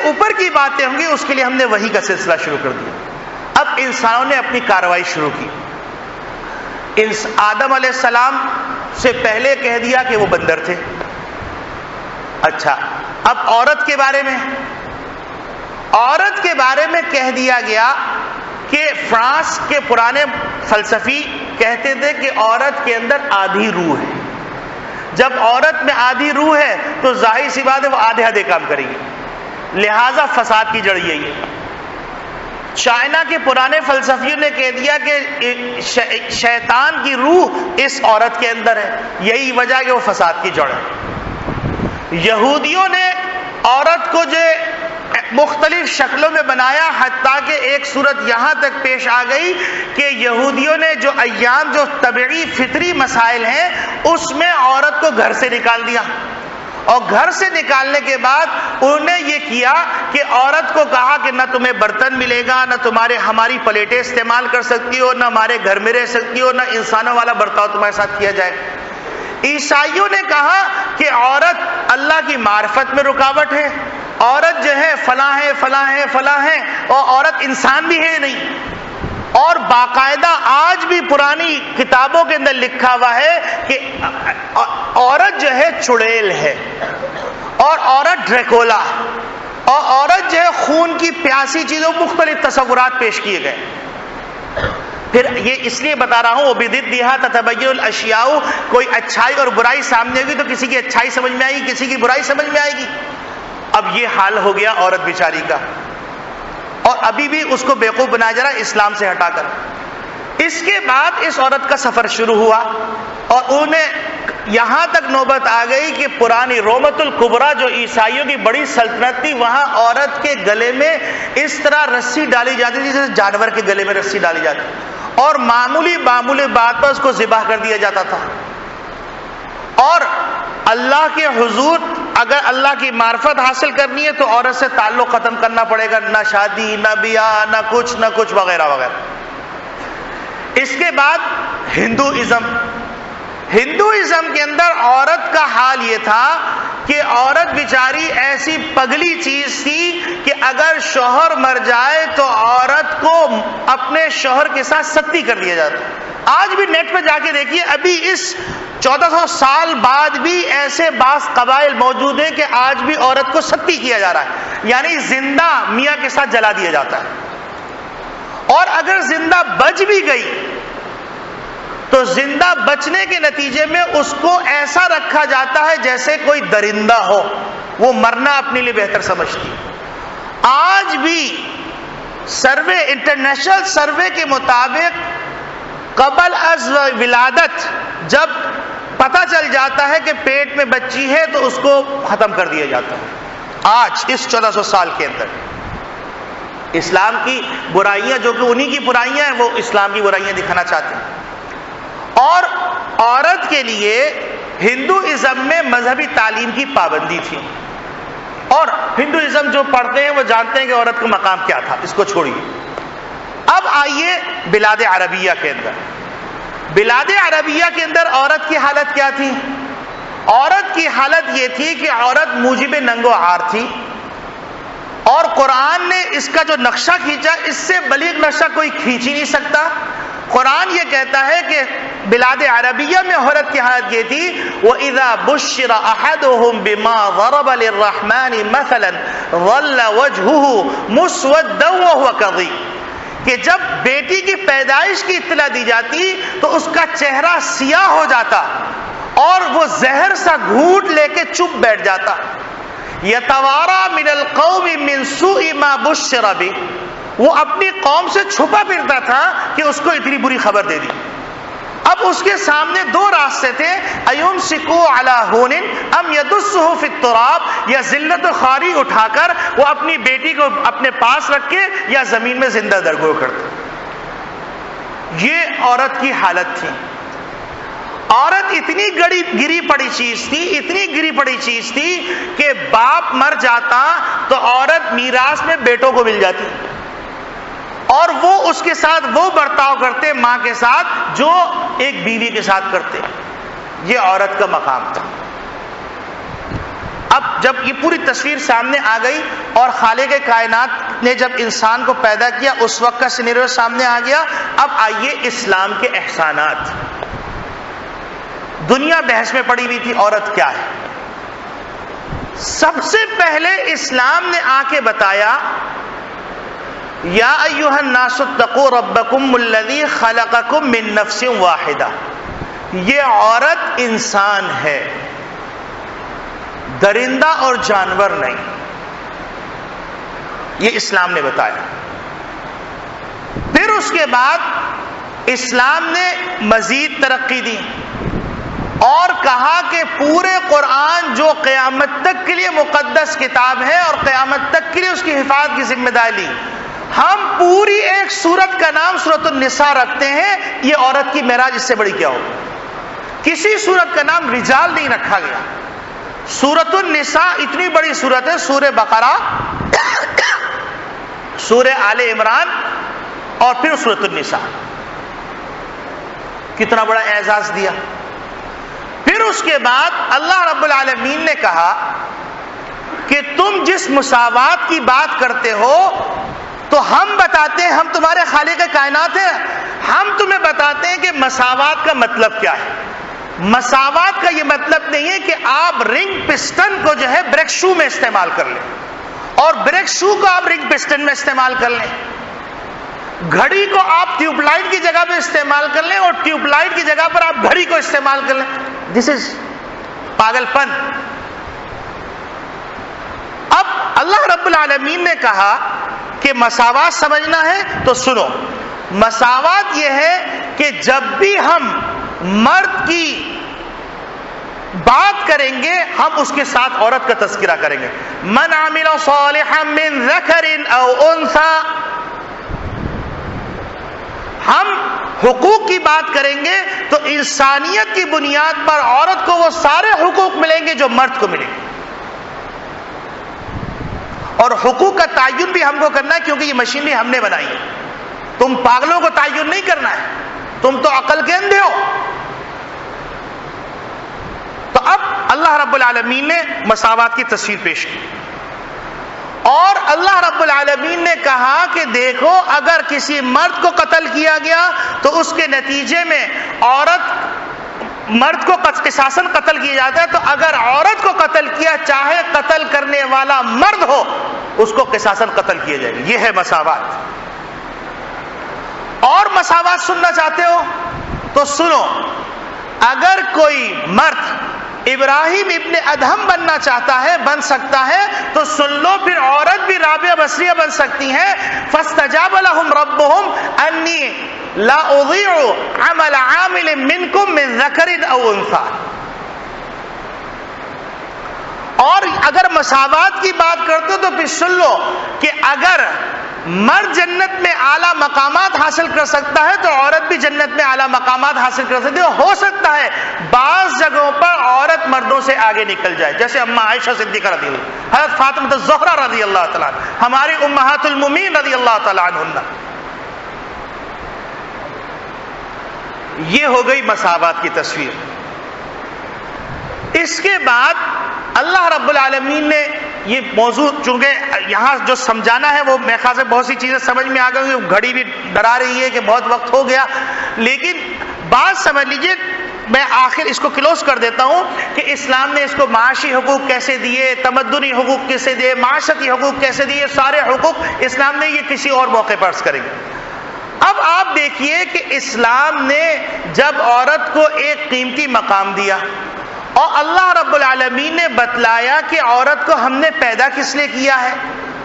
اوپر کی باتیں ہوں گی اس کے لیے ہم نے وحی کا سلسلہ شروع کر دیا. اب انسانوں نے اپنی کارروائی شروع کی. آدم علیہ السلام سے پہلے کہہ دیا کہ وہ بندر تھے. اچھا، اب عورت کے بارے میں کہہ دیا گیا کہ فرانس کے پرانے فلسفی کہتے تھے کہ عورت کے اندر آدھی روح ہے. جب عورت میں آدھی روح ہے تو ظاہر سی بات ہے وہ آدھے کام کرے گی، لہذا فساد کی جڑ یہی ہے. چائنا کے پرانے فلسفیوں نے کہہ دیا کہ شیطان کی روح اس عورت کے اندر ہے، یہی وجہ کہ وہ فساد کی جڑ ہے. یہودیوں نے عورت کو جو مختلف شکلوں میں بنایا، حتیٰ کہ ایک صورت یہاں تک پیش آ گئی کہ یہودیوں نے جو ایام، جو طبعی فطری مسائل ہیں، اس میں عورت کو گھر سے نکال دیا. اور گھر سے نکالنے کے بعد انہوں نے یہ کیا کہ عورت کو کہا کہ نہ تمہیں برتن ملے گا، نہ ہماری پلیٹیں استعمال کر سکتی ہو، نہ ہمارے گھر میں رہ سکتی ہو، نہ انسانوں والا برتاؤ تمہارے ساتھ کیا جائے. عیسائیوں نے کہا کہ عورت اللہ کی معرفت میں رکاوٹ ہے، عورت جو ہے فلاں ہے فلاں ہے فلاں ہے، اور عورت انسان بھی ہے نہیں. اور باقاعدہ آج بھی پرانی کتابوں کے اندر لکھا ہوا ہے کہ عورت جو ہے چڑیل ہے، اور عورت ڈریکولا، اور عورت جو ہے خون کی پیاسی چیزوں، مختلف تصورات پیش کیے گئے. پھر یہ اس لیے بتا رہا ہوں وَبِضِدِّهَا تَتَبَيَّنُ الْأَشْيَاءُ، کوئی اچھائی اور برائی سامنے ہوگی تو کسی کی اچھائی سمجھ میں آئے گی، کسی کی برائی سمجھ میں آئے گی. اب یہ حال ہو گیا عورت بیچاری کا، اور ابھی بھی اس کو بیوقوف بنایا جا رہا ہے اسلام سے ہٹا کر. اس کے بعد اس عورت کا سفر شروع ہوا، اور انہیں یہاں تک نوبت آ گئی کہ پرانی رومت الکبریٰ جو عیسائیوں کی بڑی سلطنت تھی، وہاں عورت کے گلے میں اس طرح رسی ڈالی جاتی تھی جیسے جانور کے گلے میں رسی ڈالی جاتی، اور معمولی بات پر اس کو ذبح کر دیا جاتا تھا. اور اللہ کے حضور اگر اللہ کی معرفت حاصل کرنی ہے تو عورت سے تعلق ختم کرنا پڑے گا، نہ شادی، نہ بیاہ، نہ کچھ وغیرہ وغیرہ. اس کے بعد ہندوازم کے اندر عورت کا حال یہ تھا کہ عورت بیچاری ایسی پگلی چیز تھی کہ اگر شوہر مر جائے تو عورت کو اپنے شوہر کے ساتھ ستی کر دیا جاتا. آج بھی نیٹ پہ جا کے دیکھیے، ابھی اس 1400 سال بعد بھی ایسے بعض قبائل موجود ہیں کہ آج بھی عورت کو ستی کیا جا رہا ہے، یعنی زندہ میاں کے ساتھ جلا دیا جاتا ہے. اور اگر زندہ بچ بھی گئی تو زندہ بچنے کے نتیجے میں اس کو ایسا رکھا جاتا ہے جیسے کوئی درندہ ہو، وہ مرنا اپنے لیے بہتر سمجھتی. آج بھی انٹرنیشنل سروے کے مطابق قبل از ولادت جب پتہ چل جاتا ہے کہ پیٹ میں بچی ہے تو اس کو ختم کر دیا جاتا ہے. آج اس 1400 سال کے اندر اسلام کی برائیاں، جو کہ انہی کی برائیاں ہیں، وہ اسلام کی برائیاں دکھانا چاہتے ہیں. اور عورت کے لیے ہندوازم میں مذہبی تعلیم کی پابندی تھی، اور ہندوازم جو پڑھتے ہیں وہ جانتے ہیں کہ عورت کا مقام کیا تھا. اس کو چھوڑیے. اب آئیے بلاد عربیہ کے اندر. بلاد عربیہ کے اندر عورت کی حالت کیا تھی؟ عورت کی حالت یہ تھی کہ عورت موجب ننگ و عار تھی، اور قرآن نے اس کا جو نقشہ کھینچا، اس سے بلیغ نقشہ کوئی کھینچ ہی نہیں سکتا. قرآن یہ کہتا ہے کہ بلاد عربیہ میں عورت کی حالت یہ تھی، وَإِذَا بُشِّرَ أَحَدُهُمْ بِمَا ضَرَبَ لِلرَّحْمَنِ مَثَلًا ظَلَّ وَجْهُهُ مُسْوَدًّا وَهُوَ كَظِيمٌ، کہ جب بیٹی کی پیدائش کی اطلاع دی جاتی تو اس کا چہرہ سیاہ ہو جاتا اور وہ زہر سا گھونٹ لے کے چپ بیٹھ جاتا. يَتَوَارَى مِنَ الْقَوْمِ مِنْ سُوءِ مَا بُشِّرَ بِهِ، وہ اپنی قوم سے چھپا پھرتا تھا کہ اس کو اتنی بری خبر دے دی. اب اس کے سامنے دو راستے تھے، اَيُمْسِكُوا عَلَى هُونٍ أَمْ يَدُسُّهُ فِي التُّرَابِ، یا ذلت و خواری اٹھا کر وہ اپنی بیٹی کو اپنے پاس رکھے یا زمین میں زندہ درگور کرتے. یہ عورت کی حالت تھی. عورت اتنی گری پڑی چیز تھی، اتنی گری پڑی چیز تھی کہ باپ مر جاتا تو عورت میراث میں بیٹوں کو مل جاتی، اور وہ اس کے ساتھ وہ برتاؤ کرتے ماں کے ساتھ جو ایک بیوی کے ساتھ کرتے. یہ عورت کا مقام تھا. اب جب یہ پوری تصویر سامنے آ گئی اور خالق کائنات نے جب انسان کو پیدا کیا اس وقت کا سینیریو سامنے آ گیا. اب آئیے اسلام کے احسانات. دنیا بحث میں پڑی ہوئی تھی عورت کیا ہے. سب سے پہلے اسلام نے آ کے بتایا یا ایھا الناس اتقوا ربکم الذی خلقکم من نفس واحدہ. یہ عورت انسان ہے، درندہ اور جانور نہیں. یہ اسلام نے بتایا. پھر اس کے بعد اسلام نے مزید ترقی دی اور کہا کہ پورے قرآن جو قیامت تک کے لیے مقدس کتاب ہے اور قیامت تک کے لیے اس کی حفاظت کی ذمہ داری لی، ہم پوری ایک سورت کا نام سورۃ النساء رکھتے ہیں. یہ عورت کی معراج اس سے بڑی کیا ہوگی. کسی سورت کا نام رجال نہیں رکھا گیا. سورۃ النساء اتنی بڑی سورت ہے، سورہ بقرہ، سورہ آل عمران اور پھر سورۃ النساء. کتنا بڑا اعزاز دیا. پھر اس کے بعد اللہ رب العالمین نے کہا کہ تم جس مساوات کی بات کرتے ہو تو ہم بتاتے ہیں، ہم تمہارے خالق کائنات ہیں، ہم تمہیں بتاتے ہیں کہ مساوات کا مطلب کیا ہے. مساوات کا یہ مطلب نہیں ہے کہ آپ رنگ پسٹن کو جو ہے بریک شو میں استعمال کر لیں اور بریک شو کو آپ رنگ پسٹن میں استعمال کر لیں. گھڑی کو آپ ٹیوب لائٹ کی جگہ پہ استعمال کر لیں اور ٹیوب لائٹ کی جگہ پر آپ گھڑی کو استعمال کر لیں. دس از پاگل پن. اب اللہ رب العالمین نے کہا کہ مساوات سمجھنا ہے تو سنو. مساوات یہ ہے کہ جب بھی ہم مرد کی بات کریں گے ہم اس کے ساتھ عورت کا تذکرہ کریں گے. من عمل صالحا من ذکر او انثى. ہم حقوق کی بات کریں گے تو انسانیت کی بنیاد پر عورت کو وہ سارے حقوق ملیں گے جو مرد کو ملیں گے. اور حقوق کا تعین بھی ہم کو کرنا ہے کیونکہ یہ مشینری ہم نے بنائی ہے. تم پاگلوں کو تعین نہیں کرنا ہے، تم تو عقل کے اندھے ہو. تو اب اللہ رب العالمین نے مساوات کی تصویر پیش کی اور اللہ رب العالمین نے کہا کہ دیکھو اگر کسی مرد کو قتل کیا گیا تو اس کے نتیجے میں مرد کو قصاصاً قتل کیا جاتا ہے، تو اگر عورت کو قتل کیا چاہے قتل کرنے والا مرد ہو اس کو قصاصاً قتل کیا جائے گا. یہ ہے مساوات. اور مساوات سننا چاہتے ہو تو سنو. اگر کوئی مرد ابراہیم ابن ادہم بننا چاہتا ہے بن سکتا ہے تو سن لو پھر عورت بھی رابعہ بصریہ بن سکتی ہیں. فاستجاب لهم ربهم انی لا اضیع عمل عامل منکم من ذکر او انثى. اور اگر مساوات کی بات کرتے ہو تو پھر سن لو کہ اگر مرد جنت میں اعلیٰ مقامات حاصل کر سکتا ہے تو عورت بھی جنت میں اعلیٰ مقامات حاصل کر سکتی ہے. ہو سکتا ہے بعض جگہوں پر عورت مردوں سے آگے نکل جائے، جیسے اماں عائشہ صدیقہ رضی اللہ، حضرت فاطمہ الزہرا رضی اللہ تعالیٰ عنہ، ہماری امہات المومنین رضی اللہ تعالیٰ عنہن. یہ ہو گئی مساوات کی تصویر. اس کے بعد اللہ رب العالمین نے یہ موضوع، چونکہ یہاں جو سمجھانا ہے وہ میرے خیال سے بہت سی چیزیں سمجھ میں آ گئی. گھڑی بھی ڈرا رہی ہے کہ بہت وقت ہو گیا، لیکن بات سمجھ لیجئے. میں آخر اس کو کلوز کر دیتا ہوں کہ اسلام نے اس کو معاشی حقوق کیسے دیے، تمدنی حقوق کیسے دیے، معاشرتی حقوق کیسے دیے. سارے حقوق اسلام نے، یہ کسی اور موقع پر عرض کریں گے. اب آپ دیکھیے کہ اسلام نے جب عورت کو ایک قیمتی مقام دیا اور اللہ رب العالمین نے بتلایا کہ عورت کو ہم نے پیدا کس لیے کیا ہے.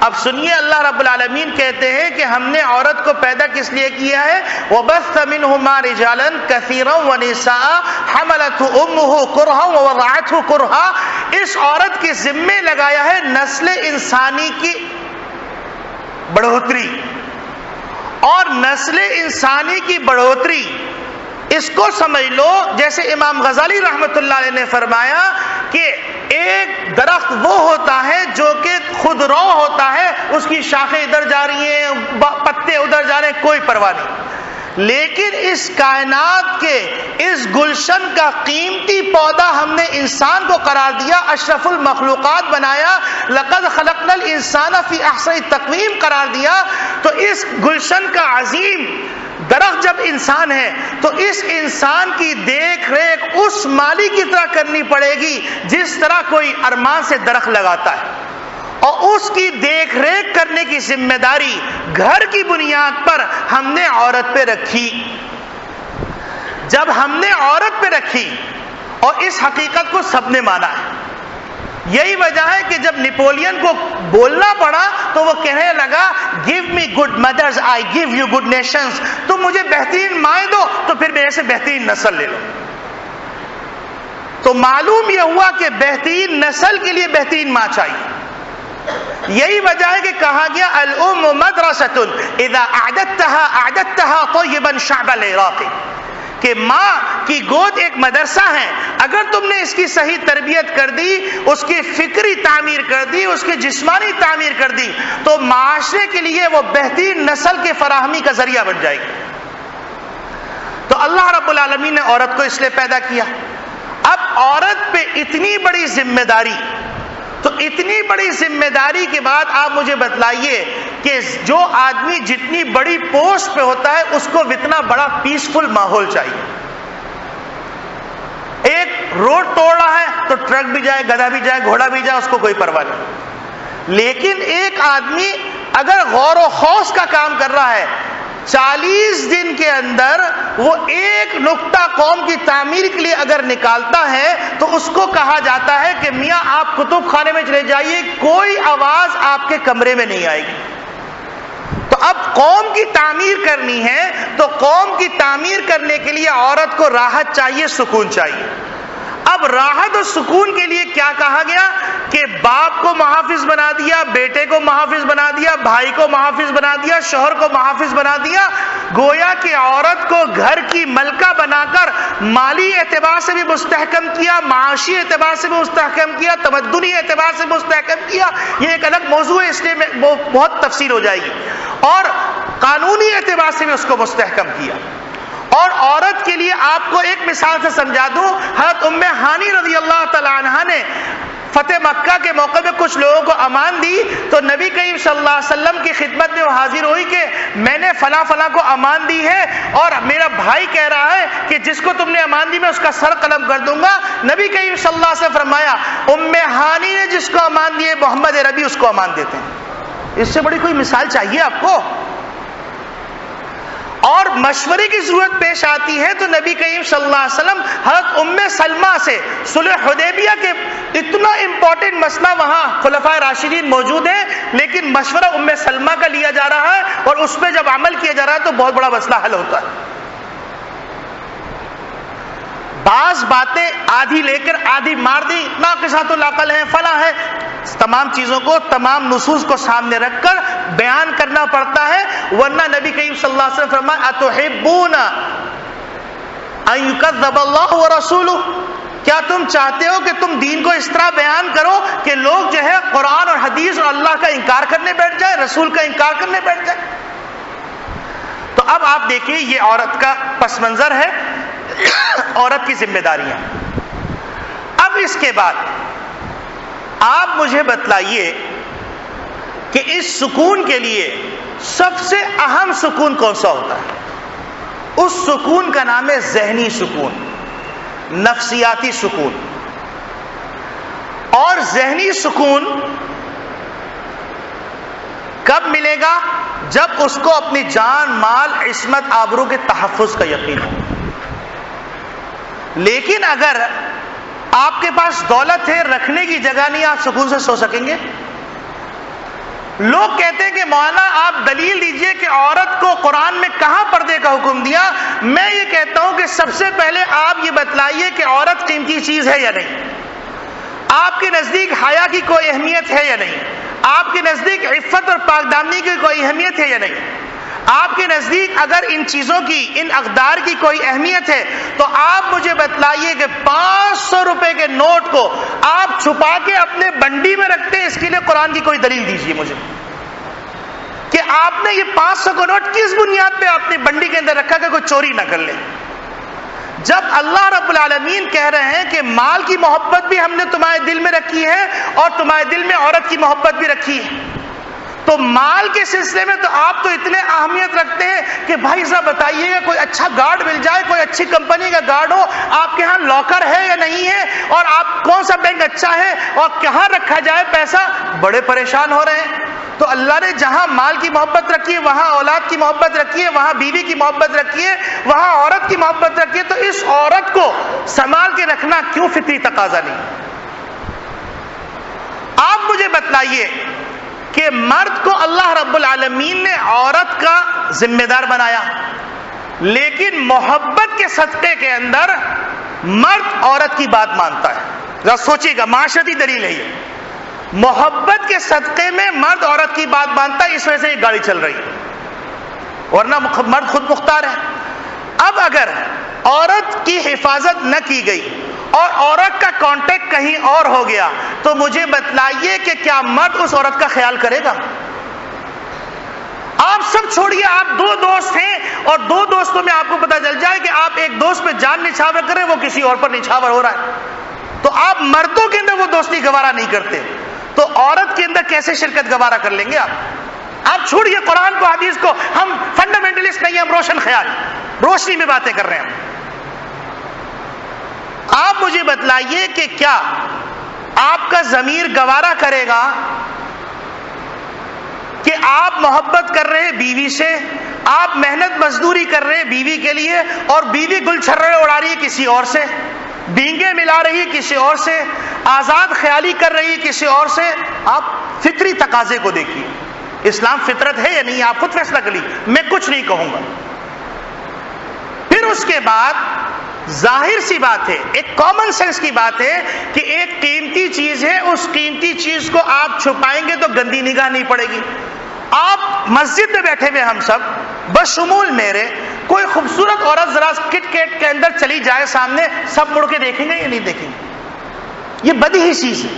اب سنیے، اللہ رب العالمین کہتے ہیں کہ ہم نے عورت کو پیدا کس لیے کیا ہے. وَبَثَّ مِنْهُمَا رِجَالًا كَثِيرًا وَنِسَاءً حَمَلَتْهُ أُمُّهُ كُرْهًا وَوَضَعَتْهُ كُرْهًا. اس عورت کے ذمے لگایا ہے نسل انسانی کی بڑھوتری. اور نسل انسانی کی بڑھوتری اس کو سمجھ لو جیسے امام غزالی رحمت اللہ علیہ نے فرمایا کہ ایک درخت وہ ہوتا ہے جو کہ خود رو ہوتا ہے، اس کی شاخیں ادھر جا رہی ہیں، پتے ادھر جا رہے ہیں، کوئی پرواہ نہیں. لیکن اس کائنات کے اس گلشن کا قیمتی پودا ہم نے انسان کو قرار دیا، اشرف المخلوقات بنایا، لقد خلقنا الانسان فی احسن تقویم قرار دیا. تو اس گلشن کا عظیم درخت جب انسان ہے تو اس انسان کی دیکھ ریکھ اس مالی کی طرح کرنی پڑے گی جس طرح کوئی ارمان سے درخت لگاتا ہے، اور اس کی دیکھ ریکھ کرنے کی ذمہ داری گھر کی بنیاد پر ہم نے عورت پہ رکھی. جب ہم نے عورت پہ رکھی اور اس حقیقت کو سب نے مانا ہے، یہی وجہ ہے کہ جب نیپولین کو بولنا پڑا تو وہ کہنے لگا give me good mothers I give you good nations, تم مجھے بہترین مائیں دو تو پھر میرے سے بہترین نسل لے لو. تو معلوم یہ ہوا کہ بہترین نسل کے لیے بہترین ماں چاہیے. یہی وجہ ہے کہ کہا گیا الام مدرسۃ اذا اعددتها طیبا شعب العراق، کہ ماں کی گود ایک مدرسہ ہے، اگر تم نے اس کی صحیح تربیت کر دی، اس کی فکری تعمیر کر دی، اس کی جسمانی تعمیر کر دی، تو معاشرے کے لیے وہ بہترین نسل کے فراہمی کا ذریعہ بن جائے گی. تو اللہ رب العالمین نے عورت کو اس لیے پیدا کیا. اب عورت پہ اتنی بڑی ذمہ داری، تو اتنی بڑی ذمہ داری کے بعد آپ مجھے بتلائیے کہ جو آدمی جتنی بڑی پوسٹ پہ ہوتا ہے اس کو اتنا بڑا پیسفل ماحول چاہیے. ایک روڈ توڑ رہا ہے تو ٹرک بھی جائے، گدھا بھی جائے، گھوڑا بھی جائے، اس کو کوئی پرواہ نہیں. لیکن ایک آدمی اگر غور و خوض کا کام کر رہا ہے، 40 دن کے اندر وہ ایک نقطہ قوم کی تعمیر کے لیے اگر نکالتا ہے تو اس کو کہا جاتا ہے کہ میاں آپ کتب خانے میں چلے جائیے، کوئی آواز آپ کے کمرے میں نہیں آئے گی. تو اب قوم کی تعمیر کرنی ہے تو قوم کی تعمیر کرنے کے لیے عورت کو راحت چاہیے، سکون چاہیے. اب راحت اور سکون کے لیے کیا کہا گیا کہ باپ کو محافظ بنا دیا، بیٹے کو محافظ بنا دیا، بھائی کو محافظ بنا دیا، شوہر کو محافظ بنا دیا. گویا کہ عورت کو گھر کی ملکہ بنا کر مالی اعتبار سے بھی مستحکم کیا، معاشی اعتبار سے بھی مستحکم کیا، تمدنی اعتبار سے مستحکم کیا. یہ ایک الگ موضوع ہے، اس لیے بہت تفصیل ہو جائے گی. اور قانونی اعتبار سے بھی اس کو مستحکم کیا. اور عورت کے لیے آپ کو ایک مثال سے سمجھا دوں، حضرت ام ہانی رضی اللہ تعالی عنہا نے فتح مکہ کے موقع میں کچھ لوگوں کو امان دی تو نبی کریم صلی اللہ علیہ وسلم کی خدمت میں وہ حاضر ہوئی کہ میں نے فلاں فلاں کو امان دی ہے اور میرا بھائی کہہ رہا ہے کہ جس کو تم نے امان دی میں اس کا سر قلم کر دوں گا. نبی کریم صلی اللہ علیہ وسلم فرمایا ام ہانی نے جس کو امان دی ہے محمد عربی اس کو امان دیتے ہیں. اس سے بڑی کوئی مثال چاہیے آپ کو؟ اور مشورے کی ضرورت پیش آتی ہے تو نبی کریم صلی اللہ علیہ وسلم حضرت ام سلمہ سے صلح حدیبیہ کے اتنا امپورٹنٹ مسئلہ، وہاں خلفائے راشدین موجود ہیں لیکن مشورہ ام سلمہ کا لیا جا رہا ہے اور اس پہ جب عمل کیا جا رہا ہے تو بہت بڑا مسئلہ حل ہوتا ہے. بعض باتیں آدھی لے کر آدھی مار دی، ناقصات العقل ہے، فلاں ہے، تمام چیزوں کو، تمام نصوص کو سامنے رکھ کر بیان کرنا پڑتا ہے. ورنہ نبی کریم صلی اللہ علیہ وسلم فرمایا اتحبون ان یکذب اللہ ورسولہ، کیا تم چاہتے ہو کہ تم دین کو اس طرح بیان کرو کہ لوگ جو ہے قرآن اور حدیث اور اللہ کا انکار کرنے بیٹھ جائے، رسول کا انکار کرنے بیٹھ جائے؟ تو اب آپ دیکھیے یہ عورت کا پس منظر ہے، عورت کی ذمہ داریاں. اب اس کے بعد آپ مجھے بتلائیے کہ اس سکون کے لیے سب سے اہم سکون کون سا ہوتا ہے؟ اس سکون کا نام ہے ذہنی سکون، نفسیاتی سکون. اور ذہنی سکون کب ملے گا؟ جب اس کو اپنی جان، مال، عصمت، آبرو کے تحفظ کا یقین ہو. لیکن اگر آپ کے پاس دولت ہے، رکھنے کی جگہ نہیں، آپ سکون سے سو سکیں گے؟ لوگ کہتے ہیں کہ مولانا آپ دلیل دیجئے کہ عورت کو قرآن میں کہاں پردے کا حکم دیا. میں یہ کہتا ہوں کہ سب سے پہلے آپ یہ بتلائیے کہ عورت قیمتی چیز ہے یا نہیں. آپ کے نزدیک حیا کی کوئی اہمیت ہے یا نہیں؟ آپ کے نزدیک عفت اور پاک دامنی کی کوئی اہمیت ہے یا نہیں؟ آپ کے نزدیک اگر ان چیزوں کی، ان اقدار کی کوئی اہمیت ہے تو آپ مجھے بتلائیے کہ 500 روپے کے نوٹ کو آپ چھپا کے اپنے بنڈی میں رکھتے ہیں، اس کے لیے قرآن کی کوئی دلیل دیجیے مجھے کہ آپ نے یہ 500 کا نوٹ کس بنیاد پہ آپ نے بنڈی کے اندر رکھا کہ کوئی چوری نہ کر لے؟ جب اللہ رب العالمین کہہ رہے ہیں کہ مال کی محبت بھی ہم نے تمہارے دل میں رکھی ہے اور تمہارے دل میں عورت کی محبت بھی رکھی ہے، تو مال کے سلسلے میں تو آپ تو اتنے اہمیت رکھتے ہیں کہ بھائی صاحب بتائیے گا کوئی اچھا گارڈ مل جائے، کوئی اچھی کمپنی کا گارڈ ہو، آپ کے ہاں لاکر ہے یا نہیں ہے، اور آپ کون سا بینک اچھا ہے اور کہاں رکھا جائے پیسہ، بڑے پریشان ہو رہے ہیں۔ تو اللہ نے جہاں مال کی محبت رکھی ہے، وہاں اولاد کی محبت رکھی ہے، وہاں بیوی کی محبت رکھی ہے، وہاں عورت کی محبت رکھی ہے، تو اس عورت کو سنبھال کے رکھنا کیوں فطری تقاضا نہیں؟ آپ مجھے بتلائیے کہ مرد کو اللہ رب العالمین نے عورت کا ذمہ دار بنایا، لیکن محبت کے صدقے کے اندر مرد عورت کی بات مانتا ہے۔ ذرا سوچیے گا، معاشرتی دلیل ہے یہ، محبت کے صدقے میں مرد عورت کی بات مانتا ہے، اس وجہ سے یہ گاڑی چل رہی ہے، ورنہ مرد خود مختار ہے۔ اب اگر عورت کی حفاظت نہ کی گئی اور عورت کا کانٹیکٹ کہیں اور ہو گیا تو مجھے بتلائیے کہ کیا مرد اس عورت کا خیال کرے گا؟ آپ سب چھوڑیے، آپ 2 دوست ہیں اور 2 دوستوں میں آپ کو پتہ چل جائے کہ آپ ایک دوست پہ جان نچھاور کریں، وہ کسی اور پر نچھاور ہو رہا ہے، تو آپ مردوں کے اندر وہ دوستی گوارا نہیں کرتے، تو عورت کے اندر کیسے شرکت گوارا کر لیں گے آپ چھوڑیے قرآن کو، حدیث کو، ہم فنڈامنٹلسٹ نہیں، ہم روشن خیال، روشنی میں باتیں کر رہے ہیں۔ آپ مجھے بتلائیے کہ کیا آپ کا ضمیر گوارا کرے گا کہ آپ محبت کر رہے ہیں بیوی سے، آپ محنت مزدوری کر رہے ہیں بیوی کے لیے، اور بیوی گل چھرے اڑا رہی ہے کسی اور سے، بینگے ملا رہی ہے کسی اور سے، آزاد خیالی کر رہی ہے کسی اور سے؟ آپ فطری تقاضے کو دیکھیے، اسلام فطرت ہے یا نہیں، آپ خود فیصلہ کر لیجیے، میں کچھ نہیں کہوں گا۔ پھر اس کے بعد ظاہر سی بات ہے، ایک کامن سینس کی بات ہے کہ ایک قیمتی چیز ہے، اس قیمتی چیز کو آپ چھپائیں گے تو گندی نگاہ نہیں پڑے گی۔ آپ مسجد میں بیٹھے ہوئے ہم سب بشمول میرے، کوئی خوبصورت عورت ذرا کٹ کیٹ کے اندر چلی جائے سامنے، سب مڑ کے دیکھیں گے یا نہیں دیکھیں گے؟ یہ بدیہی چیز ہے،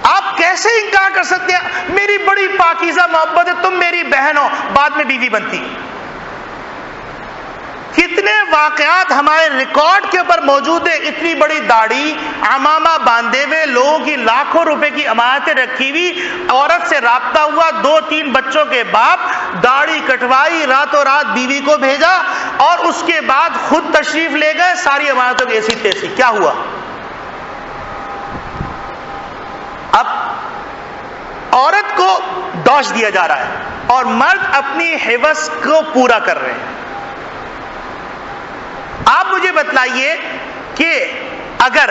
آپ کیسے انکار کر سکتے ہیں؟ میری بڑی پاکیزہ محبت ہے، تم میری بہن ہو، بعد میں بیوی بنتی۔ کتنے واقعات ہمارے ریکارڈ کے اوپر موجود ہیں، اتنی بڑی داڑھی، عمامہ باندھے ہوئے، لوگوں کی لاکھوں روپے کی امانتیں رکھی ہوئی، عورت سے رابطہ ہوا، 2-3 بچوں کے باپ، داڑھی کٹوائی، راتوں رات بیوی کو بھیجا، اور اس کے بعد خود تشریف لے گئے، ساری امانتوں کی ایسی تیسی۔ کیا ہوا؟ اب عورت کو دوش دیا جا رہا ہے اور مرد اپنی حوث کو پورا کر رہے ہیں۔ آپ مجھے بتلائیے کہ اگر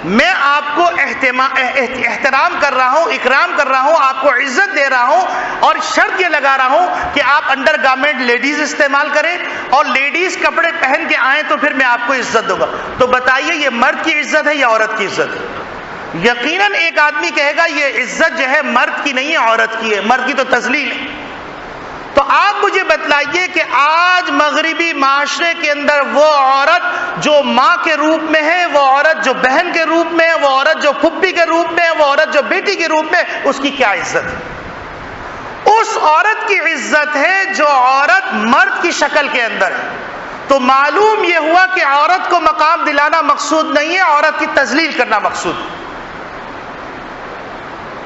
میں آپ کو احترام کر رہا ہوں، اکرام کر رہا ہوں، آپ کو عزت دے رہا ہوں، اور شرط یہ لگا رہا ہوں کہ آپ انڈر گارمنٹ لیڈیز استعمال کریں اور لیڈیز کپڑے پہن کے آئیں تو پھر میں آپ کو عزت دوں گا، تو بتائیے یہ مرد کی عزت ہے یا عورت کی عزت ہے؟ یقیناً ایک آدمی کہے گا یہ عزت جو ہے مرد کی نہیں ہے، عورت کی ہے، مرد کی تو تذلیل ہے۔ تو آپ مجھے بتلائیے کہ آج مغربی معاشرے کے اندر وہ عورت جو ماں کے روپ میں ہے، وہ عورت جو بہن کے روپ میں ہے، وہ عورت جو پھپھی کے روپ میں ہے، وہ عورت جو بیٹی کے روپ میں، اس کی کیا عزت ہے؟ اس عورت کی عزت ہے جو عورت مرد کی شکل کے اندر ہے۔ تو معلوم یہ ہوا کہ عورت کو مقام دلانا مقصود نہیں ہے، عورت کی تذلیل کرنا مقصود ہے۔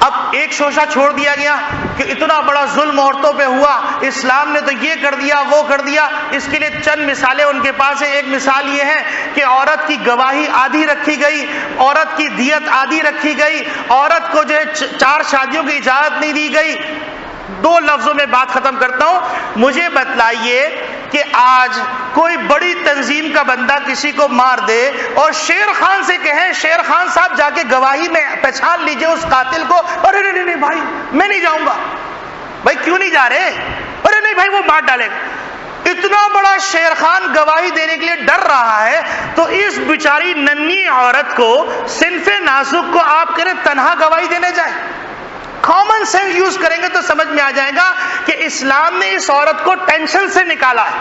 اب ایک شوشہ چھوڑ دیا گیا کہ اتنا بڑا ظلم عورتوں پہ ہوا، اسلام نے تو یہ کر دیا وہ کر دیا۔ اس کے لیے چند مثالیں ان کے پاس ہیں۔ ایک مثال یہ ہے کہ عورت کی گواہی آدھی رکھی گئی، عورت کی دیت آدھی رکھی گئی، عورت کو جو ہے 4 شادیوں کی اجازت نہیں دی گئی۔ 2 لفظوں میں بات ختم کرتا ہوں۔ مجھے بتلائیے کہ آج کوئی بڑی تنظیم کا بندہ کسی کو مار دے اور شیر خان سے کہیں شیر خان صاحب جا کے گواہی میں پہچان لیجئے اس قاتل کو، ارے نہیں بھائی میں نہیں جاؤں گا۔ بھائی کیوں نہیں جا رہے؟ ارے نہیں بھائی وہ مار ڈالے گا۔ اتنا بڑا شیر خان گواہی دینے کے لیے ڈر رہا ہے، تو اس بیچاری ننھی عورت کو، صنف نازک کو آپ کریں تنہا گواہی دینے جائے؟ کامن سینس یوز کریں گے تو سمجھ میں آ جائے گا کہ اسلام نے اس عورت کو ٹینشن سے نکالا ہے،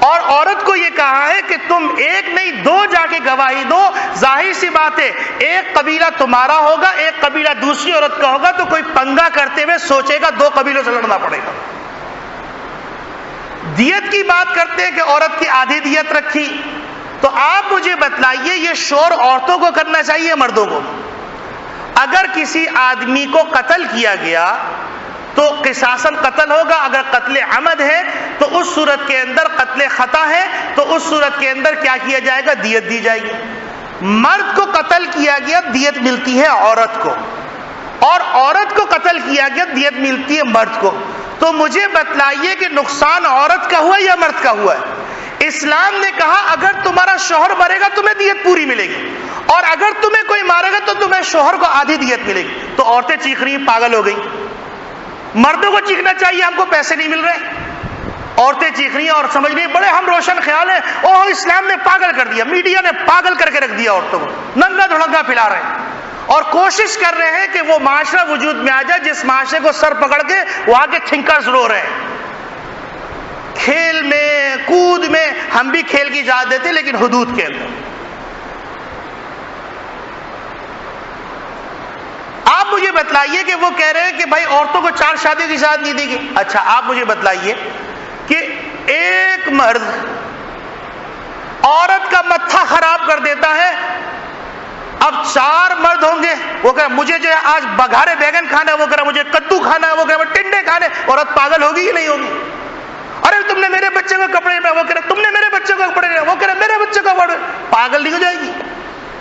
اور عورت کو یہ کہا ہے کہ تم ایک نہیں دو جا کے گواہی دو. ظاہر سی بات ہے ایک قبیلہ تمہارا ہوگا, ایک قبیلہ دوسری عورت کا ہوگا, تو کوئی پنگا کرتے ہوئے سوچے گا دو قبیلوں سے لڑنا پڑے گا. دیت کی بات کرتے ہیں کہ عورت کی آدھی دیت رکھی, تو آپ مجھے بتلائیے یہ شور عورتوں کو کرنا چاہیے مردوں کو؟ اگر کسی آدمی کو قتل کیا گیا تو قصاصاً قتل ہوگا, اگر قتل عمد ہے تو اس صورت کے اندر قتل خطا ہے تو اس صورت کے اندر کیا کیا جائے گا؟ دیت دی جائے گی. مرد کو قتل کیا گیا دیت ملتی ہے عورت کو, اور عورت کو قتل کیا گیا دیت ملتی ہے مرد کو. تو مجھے بتلائیے کہ نقصان عورت کا ہوا یا مرد کا ہوا ہے؟ اسلام نے کہا اگر تمہارا شوہر مرے گا تمہیں دیت پوری ملے گی, اور اگر تمہیں کوئی مارے گا تو تمہیں شوہر کو آدھی دیت ملے گی. تو عورتیں چیخ رہی ہیں پاگل ہو گئی. مردوں کو چیخنا چاہیے ہم کو پیسے نہیں مل رہے. عورتیں چیخ رہی ہیں اور سمجھ رہی ہیں بڑے ہم روشن خیال ہیں, اوہ اسلام نے پاگل کر دیا, میڈیا نے پاگل کر کے رکھ دیا عورتوں کو, ننگا دھڑنگا پھیلا رہے ہیں اور کوشش کر رہے ہیں کہ وہ معاشرہ وجود میں آ جائے جس معاشرے کو سر پکڑ کے وہاں کے تھنکرز رو رہے ہیں. کھیل میں کود میں ہم بھی کھیل کی اجازت دیتے لیکن حدود کے اندر. آپ مجھے بتلائیے کہ وہ کہہ رہے ہیں کہ بھائی عورتوں کو 4 شادیوں کی اجازت نہیں دی گئی. اچھا آپ مجھے بتلائیے کہ ایک مرد عورت کا متھا خراب کر دیتا ہے, اب 4 مرد ہوں گے, وہ کہہ مجھے جو ہے آج بگھارے بیگن کھانا ہے, وہ کہہ مجھے کدو کھانا ہے, وہ کہہ ٹنڈے کھانے. عورت پاگل ہوگی یا نہیں ہوگی؟ ارے تم نے میرے بچے کو کپڑے پہنے, وہ کہہ رہے تم نے میرے بچے کو کپڑے پہنے, وہ کہہ رہے میرے بچے کو کپڑے. پاگل نہیں ہو جائے گی؟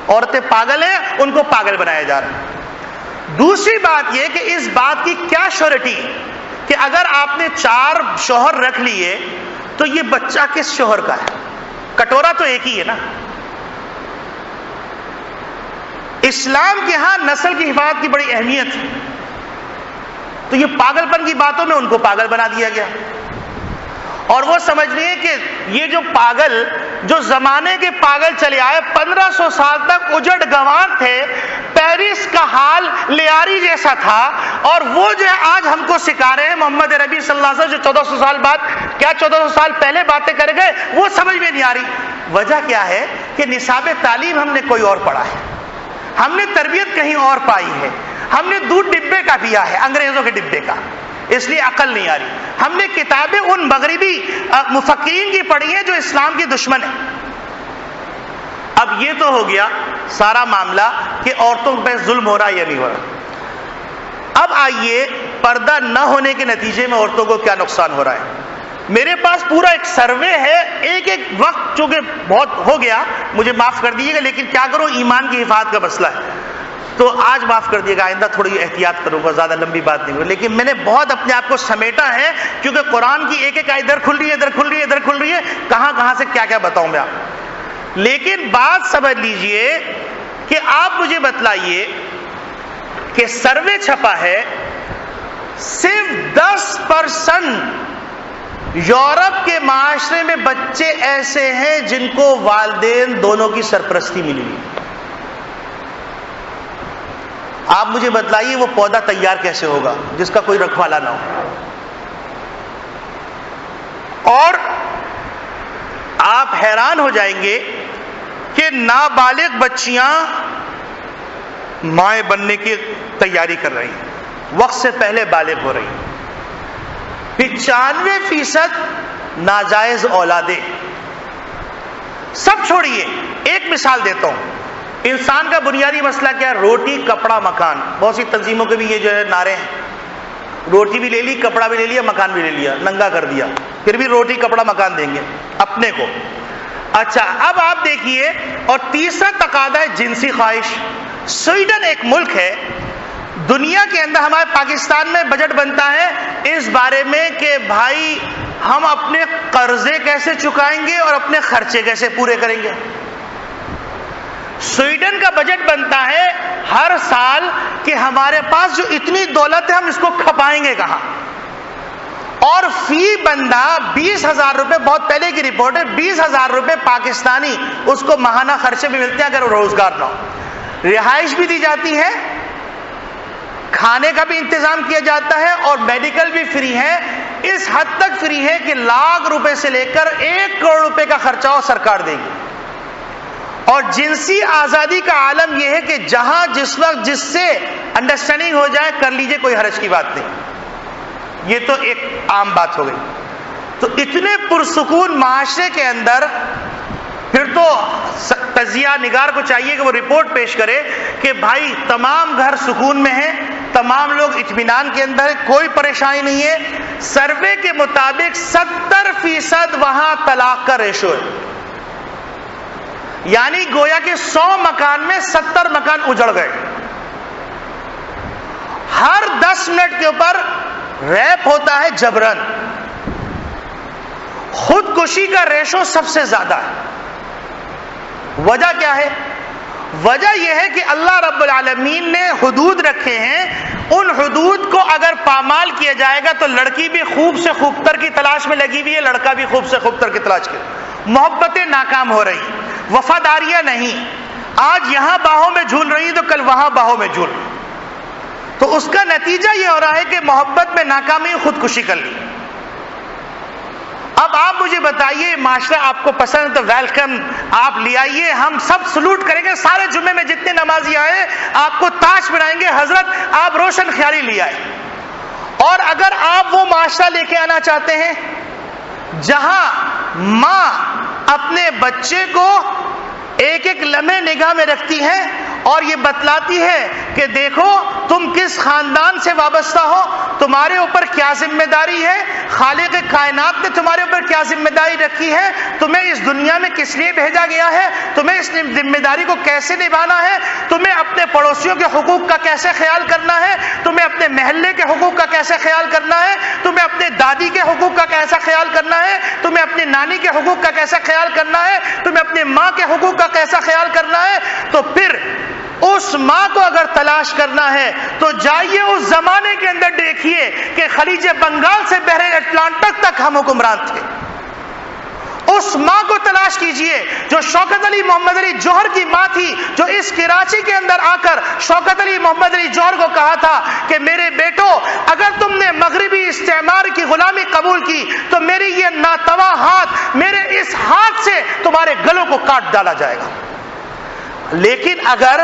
عورتیں پاگل ہیں, ان کو پاگل بنایا جا رہا ہے. دوسری بات یہ کہ اس بات کی کیا شورٹی کہ اگر آپ نے 4 شوہر رکھ لیے تو یہ بچہ کس شوہر کا ہے؟ کٹورا تو ایک ہی ہے نا. اسلام کے ہاں نسل کی حفاظت کی بڑی اہمیت ہے, تو یہ پاگل پن کی باتوں میں ان کو پاگل بنا دیا گیا. اور وہ سمجھ رہے ہیں کہ یہ جو پاگل, جو زمانے کے پاگل چلے آئے 1500 سال تک اجڑ گنوار تھے, پیرس کا حال لیاری جیسا تھا, اور وہ جو ہے آج ہم کو سکھا رہے ہیں محمد ربی صلی اللہ علیہ وسلم جو 1400 سال بعد, کیا 1400 سال پہلے باتیں کر گئے, وہ سمجھ میں نہیں آ رہی. وجہ کیا ہے کہ نصاب تعلیم ہم نے کوئی اور پڑھا ہے, ہم نے تربیت کہیں اور پائی ہے, ہم نے دودھ ڈبے کا پیا ہے, انگریزوں کے ڈبے کا, اس لیے عقل نہیں آ رہی. ہم نے کتابیں ان مغربی مفکرین کی پڑھی ہیں جو اسلام کی دشمن ہیں. اب یہ تو ہو گیا سارا معاملہ کہ عورتوں پہ ظلم ہو رہا ہے یا نہیں ہو رہا. اب آئیے پردہ نہ ہونے کے نتیجے میں عورتوں کو کیا نقصان ہو رہا ہے. میرے پاس پورا ایک سروے ہے, ایک وقت چونکہ بہت ہو گیا مجھے معاف کر دیجیے گا, لیکن کیا کروں ایمان کی حفاظت کا مسئلہ ہے تو آج معاف کر دیے گا, آئندہ تھوڑی احتیاط کروں گا, زیادہ لمبی بات نہیں ہوگی. لیکن میں نے بہت اپنے آپ کو سمیٹا ہے کیونکہ قرآن کی ایک آیت ادھر کھل رہی ہے, ادھر کھل رہی ہے, ادھر کھل رہی ہے, کہاں سے کیا کیا بتاؤں میں آپ. لیکن بات سمجھ لیجئے کہ آپ مجھے بتلائیے کہ سروے چھپا ہے صرف 10% یورپ کے معاشرے میں بچے ایسے ہیں جن کو والدین دونوں کی سرپرستی ملی. آپ مجھے بتلائیے وہ پودا تیار کیسے ہوگا جس کا کوئی رکھوالا نہ ہو. اور آپ حیران ہو جائیں گے کہ نابالغ بچیاں مائیں بننے کی تیاری کر رہی ہیں, وقت سے پہلے بالغ ہو رہی ہیں. 95% ناجائز اولادیں. سب چھوڑیے, ایک مثال دیتا ہوں. انسان کا بنیادی مسئلہ کیا ہے؟ روٹی کپڑا مکان. بہت سی تنظیموں کے بھی یہ جو ہے نعرے ہیں, روٹی بھی لے لی, کپڑا بھی لے لیا, مکان بھی لے لیا, ننگا کر دیا, پھر بھی روٹی کپڑا مکان دیں گے اپنے کو. اچھا اب آپ دیکھیے, اور تیسرا تقاضا ہے جنسی خواہش. سویڈن ایک ملک ہے دنیا کے اندر, ہمارے پاکستان میں بجٹ بنتا ہے اس بارے میں کہ بھائی ہم اپنے قرضے کیسے چکائیں گے اور اپنے خرچے کیسے پورے کریں گے. سویڈن کا بجٹ بنتا ہے ہر سال کہ ہمارے پاس جو اتنی دولت ہے ہم اس کو کھپائیں گے کہاں, اور فی بندہ 20,000 روپے, بہت پہلے کی رپورٹ ہے, 20,000 روپے پاکستانی اس کو ماہانہ خرچے بھی ملتے ہیں اگر وہ روزگار نہ ہو. رہائش بھی دی جاتی ہے, کھانے کا بھی انتظام کیا جاتا ہے, اور میڈیکل بھی فری ہے. اس حد تک فری ہے کہ لاکھ روپے سے لے کر 1 کروڑ روپے کا خرچہ ہو سرکار دے گی. اور جنسی آزادی کا عالم یہ ہے کہ جہاں جس وقت جس سے انڈرسٹینڈنگ ہو جائے کر لیجئے، کوئی حرج کی بات نہیں. یہ تو ایک عام بات ہو گئی. تو اتنے پرسکون معاشرے کے اندر پھر تو تجزیہ نگار کو چاہیے کہ وہ رپورٹ پیش کرے کہ بھائی تمام گھر سکون میں ہیں، تمام لوگ اطمینان کے اندر ہیں، کوئی پریشانی نہیں ہے. سروے کے مطابق 70% وہاں طلاق کا ریشو ہے. یعنی گویا کہ 100 مکان میں 70 مکان اجڑ گئے. ہر 10 منٹ کے اوپر ریپ ہوتا ہے جبرن. خودکشی کا ریشو سب سے زیادہ ہے. وجہ کیا ہے؟ وجہ یہ ہے کہ اللہ رب العالمین نے حدود رکھے ہیں. ان حدود کو اگر پامال کیا جائے گا تو لڑکی بھی خوب سے خوبتر کی تلاش میں لگی ہوئی ہے، لڑکا بھی خوب سے خوبتر کی تلاش کی. محبتیں ناکام ہو رہی، وفاداریاں نہیں. آج یہاں باہوں میں جھول رہی تو کل وہاں باہوں میں جھول رہی. تو اس کا نتیجہ یہ ہو رہا ہے کہ محبت میں ناکامی، خودکشی کر لی. اب آپ مجھے بتائیے، معاشرہ آپ کو پسند تو ویلکم، آپ لے آئیے، ہم سب سلوٹ کریں گے. سارے جمعے میں جتنے نمازی آئے آپ کو تاج بنائیں گے، حضرت آپ روشن خیالی لے آئے. اور اگر آپ وہ معاشرہ لے کے آنا چاہتے ہیں جہاں ماں اپنے بچے کو ایک ایک لمحے نگاہ میں رکھتی ہے اور یہ بتلاتی ہے کہ دیکھو تم کس خاندان سے وابستہ ہو، تمہارے اوپر کیا ذمہ داری ہے، خالق کائنات نے تمہارے اوپر کیا ذمہ داری رکھی ہے، تمہیں اس دنیا میں کس لیے بھیجا گیا ہے، تمہیں اس ذمہ داری کو کیسے نبھانا ہے، تمہیں اپنے پڑوسیوں کے حقوق کا کیسے خیال کرنا ہے، تمہیں اپنے محلے کے حقوق کا کیسے خیال کرنا ہے، تمہیں اپنے دادی کے حقوق کا کیسا خیال کرنا ہے، تمہیں اپنی نانی کے حقوق کا کیسا خیال کرنا ہے، تمہیں اپنے ماں کے حقوق کا کیسا خیال کرنا ہے. تو پھر اس ماں کو اگر تلاش کرنا ہے تو جائیے اس زمانے کے اندر دیکھیے کہ خلیج بنگال سے بحر اٹلانٹک تک ہم حکمران تھے. اس ماں کو تلاش کیجئے جو شوکت علی محمد علی جوہر کی ماں تھی، جو اس کراچی کے اندر آ کر شوکت علی محمد علی جوہر کو کہا تھا کہ میرے بیٹو اگر تم نے مغربی استعمار کی غلامی قبول کی تو میری یہ ناتواں ہاتھ، میرے اس ہاتھ سے تمہارے گلوں کو کاٹ ڈالا جائے گا. لیکن اگر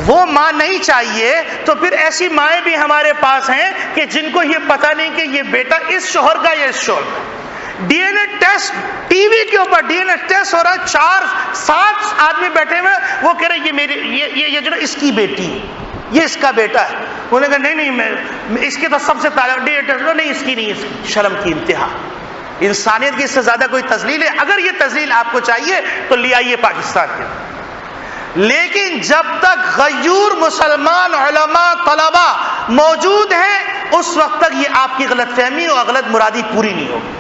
وہ ماں نہیں چاہیے تو پھر ایسی مائیں بھی ہمارے پاس ہیں کہ جن کو یہ پتہ نہیں کہ یہ بیٹا اس شوہر کا یا اس شوہر کا. D N A test T V کے اوپر ڈی این اے ٹیسٹ ہو رہا ہے، 4-7 آدمی بیٹھے ہوئے، وہ کہہ رہے یہ میری یہ جو اس کی بیٹی، یہ اس کا بیٹا ہے. انہوں نے کہا نہیں میں اس کی تو سب سے پہلے ڈی این اے ٹیسٹ نہیں، اس کی نہیں، اس کی. شرم کی انتہا. انسانیت کی اس سے زیادہ کوئی تذلیل ہے؟ اگر یہ تذلیل آپ کو چاہیے تو لے آئیے پاکستان کے. لیکن جب تک غیور مسلمان علماء طلبا موجود ہیں اس وقت تک یہ آپ کی غلط فہمی اور غلط مرادی پوری نہیں ہوگی.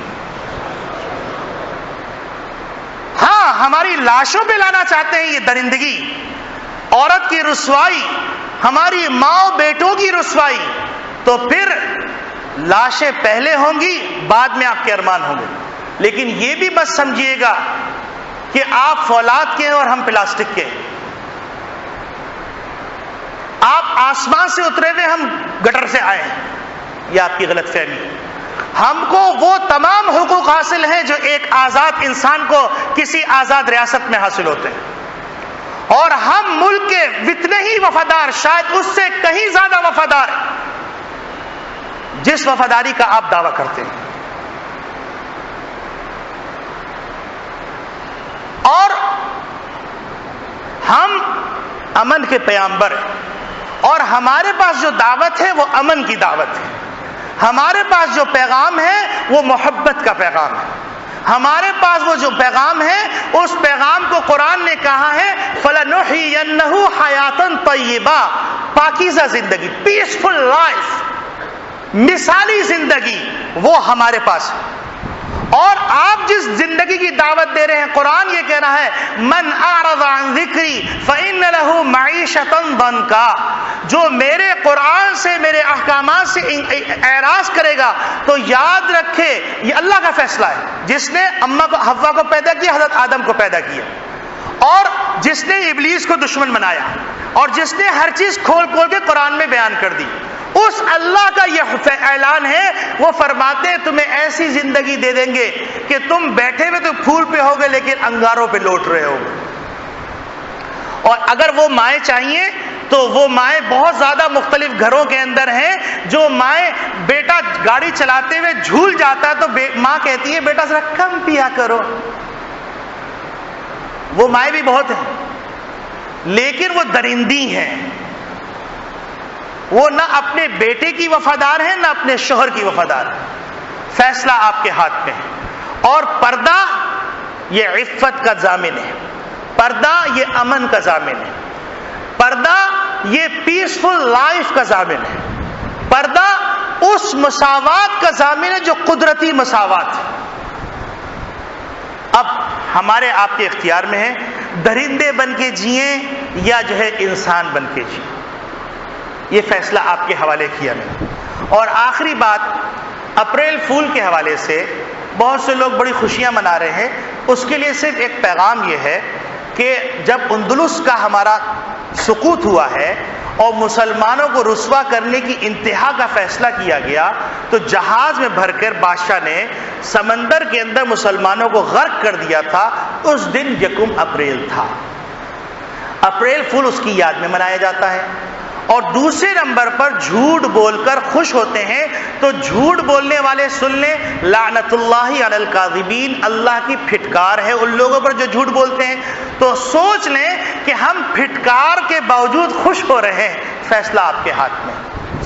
ہاں ہماری لاشوں پہ لانا چاہتے ہیں یہ درندگی، عورت کی رسوائی، ہماری ماں بیٹوں کی رسوائی، تو پھر لاشیں پہلے ہوں گی، بعد میں آپ کے ارمان ہوں گے. لیکن یہ بھی بس سمجھیے گا کہ آپ فولاد کے ہیں اور ہم پلاسٹک کے ہیں. آپ آسمان سے اترے ہوئے، ہم گٹر سے آئے ہیں. یہ آپ کی غلط فہمی. ہم کو وہ تمام حقوق حاصل ہیں جو ایک آزاد انسان کو کسی آزاد ریاست میں حاصل ہوتے ہیں، اور ہم ملک کے اتنے ہی وفادار، شاید اس سے کہیں زیادہ وفادار جس وفاداری کا آپ دعویٰ کرتے ہیں. اور ہم امن کے پیغمبر ہیں، اور ہمارے پاس جو دعوت ہے وہ امن کی دعوت ہے. ہمارے پاس جو پیغام ہے وہ محبت کا پیغام ہے. ہمارے پاس وہ جو پیغام ہے اس پیغام کو قرآن نے کہا ہے فَلَنُحْيِيَنَّهُ حَيَاتًا طَيِّبَةً، پاکیزہ زندگی، پیسفل لائف، مثالی زندگی، وہ ہمارے پاس ہے. اور آپ جس زندگی کی دعوت دے رہے ہیں، قرآن یہ کہہ رہا ہے من اعرض عن ذکری فإن له معیشۃ ضنکا، جو میرے قرآن سے، میرے احکامات سے اعراض کرے گا تو یاد رکھے یہ اللہ کا فیصلہ ہے، جس نے حوا کو پیدا کیا، حضرت آدم کو پیدا کیا، اور جس نے ابلیس کو دشمن بنایا، اور جس نے ہر چیز کھول کھول کے قرآن میں بیان کر دی. اس اللہ کا یہ اعلان ہے، وہ فرماتے ہیں تمہیں ایسی زندگی دے دیں گے کہ تم بیٹھے ہوئے تو پھول پہ ہوگے لیکن انگاروں پہ لوٹ رہے ہوگے۔ اور اگر وہ مائیں چاہیے تو وہ مائیں بہت زیادہ مختلف گھروں کے اندر ہیں۔ جو مائیں بیٹا گاڑی چلاتے ہوئے جھول جاتا ہے تو ماں کہتی ہے بیٹا ذرا کم پیا کرو، وہ مائیں بھی بہت ہیں، لیکن وہ درندی ہیں، وہ نہ اپنے بیٹے کی وفادار ہیں نہ اپنے شوہر کی وفادار ہیں۔ فیصلہ آپ کے ہاتھ میں ہے۔ اور پردہ یہ عفت کا ضامن ہے، پردہ یہ امن کا ضامن ہے، پردہ یہ پیسفل لائف کا ضامن ہے، پردہ اس مساوات کا ضامن ہے جو قدرتی مساوات ہے۔ اب ہمارے آپ کے اختیار میں ہے، درندے بن کے جئیں یا جو ہے انسان بن کے جئیں، یہ فیصلہ آپ کے حوالے کیا میں نے۔ اور آخری بات، اپریل فول کے حوالے سے بہت سے لوگ بڑی خوشیاں منا رہے ہیں، اس کے لیے صرف ایک پیغام یہ ہے کہ جب اندلس کا ہمارا سقوط ہوا ہے اور مسلمانوں کو رسوا کرنے کی انتہا کا فیصلہ کیا گیا تو جہاز میں بھر کر بادشاہ نے سمندر کے اندر مسلمانوں کو غرق کر دیا تھا۔ اس دن 1 اپریل تھا، اپریل فول اس کی یاد میں منایا جاتا ہے۔ اور دوسرے نمبر پر جھوٹ بول کر خوش ہوتے ہیں، تو جھوٹ بولنے والے سن لیں، لعنت اللہ علی الکاذبین، اللہ کی پھٹکار ہے ان لوگوں پر جو جھوٹ بولتے ہیں۔ تو سوچ لیں کہ ہم پھٹکار کے باوجود خوش ہو رہے ہیں، فیصلہ آپ کے ہاتھ میں۔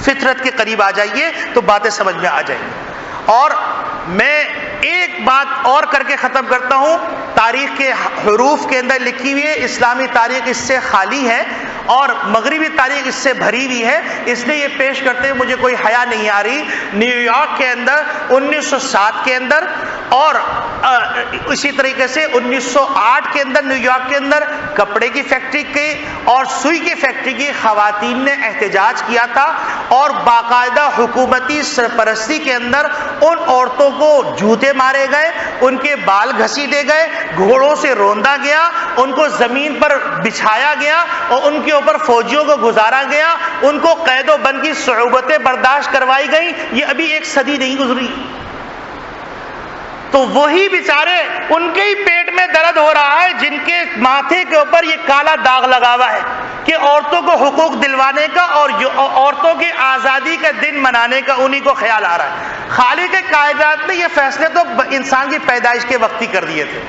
فطرت کے قریب آ جائیے تو باتیں سمجھ میں آ جائیں گی۔ اور میں ایک بات اور کر کے ختم کرتا ہوں، تاریخ کے حروف کے اندر لکھی ہوئی ہے، اسلامی تاریخ اس سے خالی ہے اور مغربی تاریخ اس سے بھری ہوئی ہے، اس لیے یہ پیش کرتے ہوئے مجھے کوئی حیا نہیں آ رہی۔ نیو یارک کے اندر 1907 کے اندر اور اسی طریقے سے 1908 کے اندر نیو یارک کے اندر کپڑے کی فیکٹری کی اور سوئی کی فیکٹری کی خواتین نے احتجاج کیا تھا، اور باقاعدہ حکومتی سرپرستی کے اندر ان عورتوں کو جوتے مارے گئے، ان کے بال گھسیٹے گئے، گھوڑوں سے روندا گیا، ان کو زمین پر بچھایا گیا اور ان کے اوپر فوجیوں کو گزارا گیا، ان کو قید و بند کی صعوبتیں برداشت کروائی گئیں۔ یہ ابھی 1 صدی نہیں گزری، تو وہی بیچارے ان کے ہی پیٹ میں درد ہو رہا ہے جن کے ماتھے کے اوپر یہ کالا داغ لگا ہوا ہے کہ عورتوں کو حقوق دلوانے کا اور عورتوں کی آزادی کا دن منانے کا انہی کو خیال آ رہا ہے۔ خالق کائنات نے یہ فیصلے تو انسان کی پیدائش کے وقت ہی کر دیے تھے،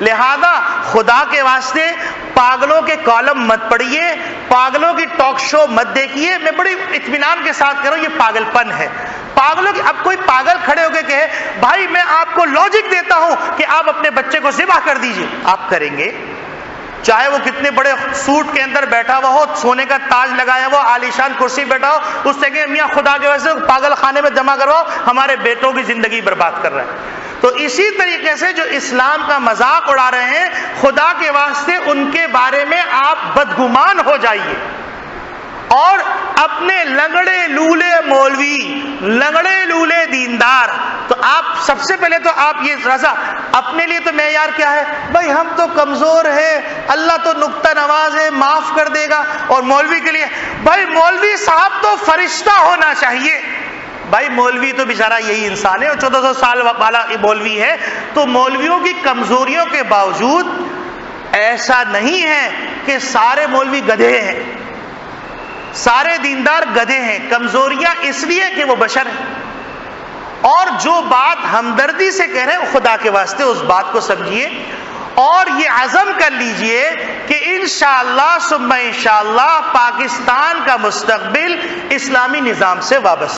لہذا خدا کے واسطے پاگلوں کے کالم مت پڑھیے، پاگلوں کی ٹاک شو مت دیکھیے۔ میں بڑی اطمینان کے ساتھ کہہ رہا ہوں یہ پاگل پن ہے، پاگلوں کی۔ اب کوئی پاگل کھڑے ہو کے کہے بھائی میں آپ کو لاجک دیتا ہوں کہ آپ اپنے بچے کو ذبح کر دیجئے، آپ کریں گے؟ چاہے وہ کتنے بڑے سوٹ کے اندر بیٹھا ہوا ہو، سونے کا تاج لگایا ہوا، عالیشان کرسی بیٹھا ہو، اس سے کہ میاں خدا کے واسطے پاگل خانے میں جمع کرواؤ، ہمارے بیٹوں کی زندگی برباد کر رہا ہے۔ تو اسی طریقے سے جو اسلام کا مذاق اڑا رہے ہیں، خدا کے واسطے ان کے بارے میں آپ بدگمان ہو جائیے، اور اپنے لنگڑے لولے مولوی، لنگڑے لولے دیندار، تو آپ سب سے پہلے تو آپ یہ رضا اپنے لیے تو معیار کیا ہے؟ بھائی ہم تو کمزور ہیں، اللہ تو نکتہ نواز ہے، معاف کر دے گا۔ اور مولوی کے لیے بھائی مولوی صاحب تو فرشتہ ہونا چاہیے۔ بھائی مولوی تو بیچارہ یہی انسان ہے اور 1400 سال والا مولوی ہے۔ تو مولویوں کی کمزوریوں کے باوجود ایسا نہیں ہے کہ سارے مولوی گدھے ہیں، سارے دیندار گدھے ہیں، کمزوریاں اس لیے کہ وہ بشر ہیں۔ اور جو بات ہمدردی سے کہہ رہے ہیں خدا کے واسطے اس بات کو سمجھیے، اور یہ عزم کر لیجئے کہ انشاءاللہ ثم انشاءاللہ پاکستان کا مستقبل اسلامی نظام سے وابستہ